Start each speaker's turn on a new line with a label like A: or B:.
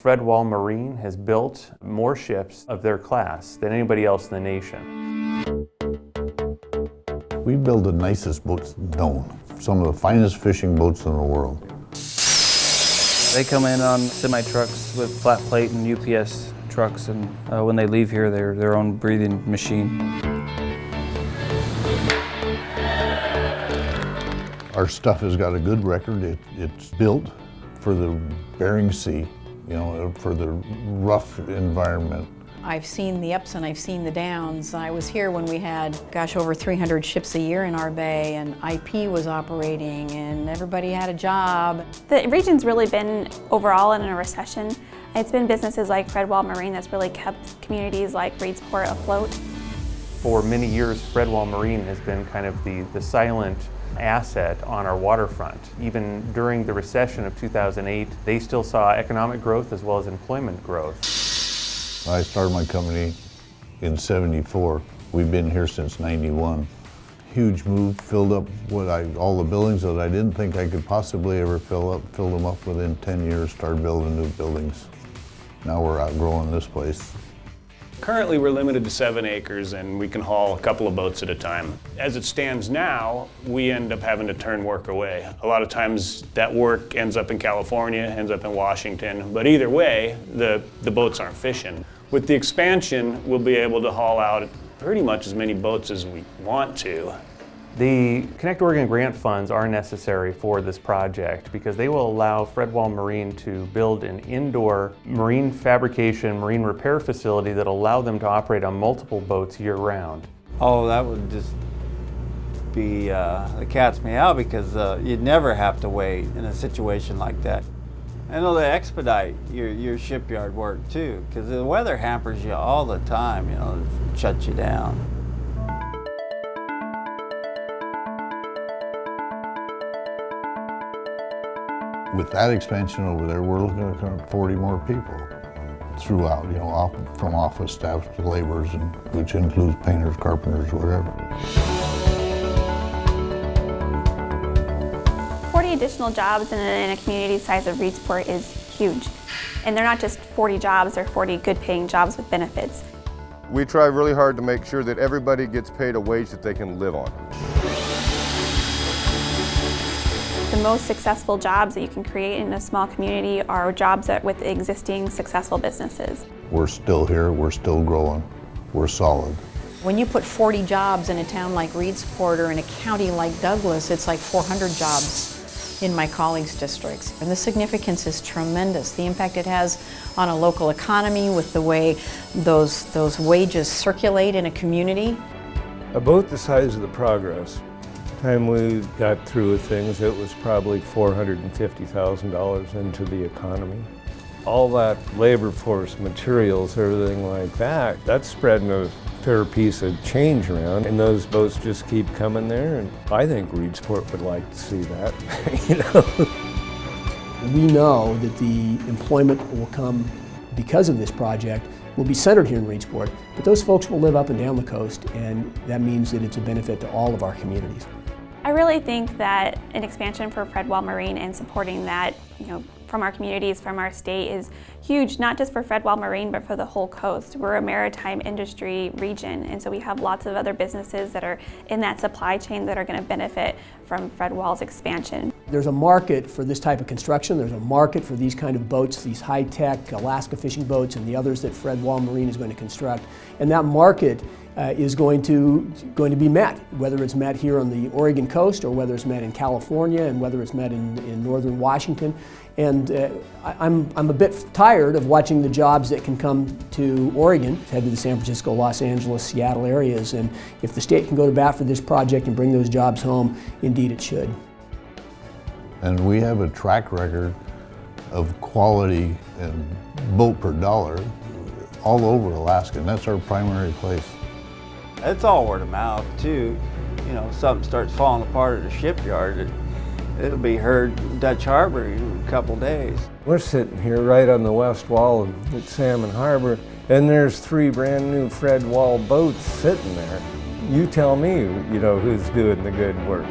A: Wahl Marine has built more ships of their class than anybody else in the nation.
B: We build the nicest boats known, some of the finest fishing boats in the world.
C: They come in on semi-trucks with flat plate and UPS trucks, and when they leave here, they're their own breathing machine.
B: Our stuff has got a good record. It's built for the Bering Sea, you know, for the rough environment.
D: I've seen the ups and I've seen the downs. I was here when we had, over 300 ships a year in our bay, and IP was operating and everybody had a job.
E: The region's really been overall in a recession. It's been businesses like Wahl Marine that's really kept communities like Reedsport afloat.
A: For many years, Wahl Marine has been kind of the silent asset on our waterfront. Even during the recession of 2008, they still saw economic growth as well as employment growth.
B: I started my company in '74. We've been here since '91. Huge move, filled up all the buildings that I didn't think I could possibly ever filled them up within 10 years, started building new buildings. Now we're outgrowing this place.
F: Currently we're limited to 7 acres and we can haul a couple of boats at a time. As it stands now, we end up having to turn work away. A lot of times that work ends up in California, ends up in Washington, but either way, the boats aren't fishing. With the expansion, we'll be able to haul out pretty much as many boats as we want to.
A: The Connect Oregon grant funds are necessary for this project because they will allow Wahl Marine to build an indoor marine fabrication, marine repair facility that will allow them to operate on multiple boats year-round.
G: Oh, that would just be the cat's meow, because you'd never have to wait in a situation like that. I know they expedite your shipyard work too, because the weather hampers you all the time, you know, it shuts you down.
B: With that expansion over there, we're looking at 40 more people throughout, you know, from office staff to laborers, which includes painters, carpenters, whatever.
E: 40 additional jobs in a community the size of Reedsport is huge. And they're not just 40 jobs, they're 40 good paying jobs with benefits.
H: We try really hard to make sure that everybody gets paid a wage that they can live on.
E: The most successful jobs that you can create in a small community are jobs with existing successful businesses.
B: We're still here, we're still growing, we're solid.
D: When you put 40 jobs in a town like Reedsport or in a county like Douglas, it's like 400 jobs in my colleagues' districts. And the significance is tremendous. The impact it has on a local economy with the way those wages circulate in a community.
I: About the size of the Progress, time we got through with things, it was probably $450,000 into the economy. All that labor force, materials, everything like that, that's spreading a fair piece of change around, and those boats just keep coming there, and I think Reedsport would like to see that, you know.
J: We know that the employment will come because of this project will be centered here in Reedsport, but those folks will live up and down the coast, and that means that it's a benefit to all of our communities.
E: I really think that an expansion for Wahl Marine and supporting that, you know, from our communities, from our state is huge, not just for Wahl Marine, but for the whole coast. We're a maritime industry region, and so we have lots of other businesses that are in that supply chain that are going to benefit from Wahl's expansion.
J: There's a market for this type of construction. There's a market for these kind of boats, these high-tech Alaska fishing boats and the others that Wahl Marine is going to construct. And that market is going to be met, whether it's met here on the Oregon coast or whether it's met in California and whether it's met in northern Washington. And I'm a bit tired of watching the jobs that can come to Oregon, head to the San Francisco, Los Angeles, Seattle areas. And if the state can go to bat for this project and bring those jobs home, indeed it should.
B: And we have a track record of quality and boat per dollar all over Alaska, and that's our primary place.
G: It's all word of mouth too. You know, if something starts falling apart at a shipyard, it'll be heard in Dutch Harbor in a couple days.
I: We're sitting here right on the west wall at Salmon Harbor, and there's 3 brand new Wahl boats sitting there. You tell me, you know, who's doing the good work.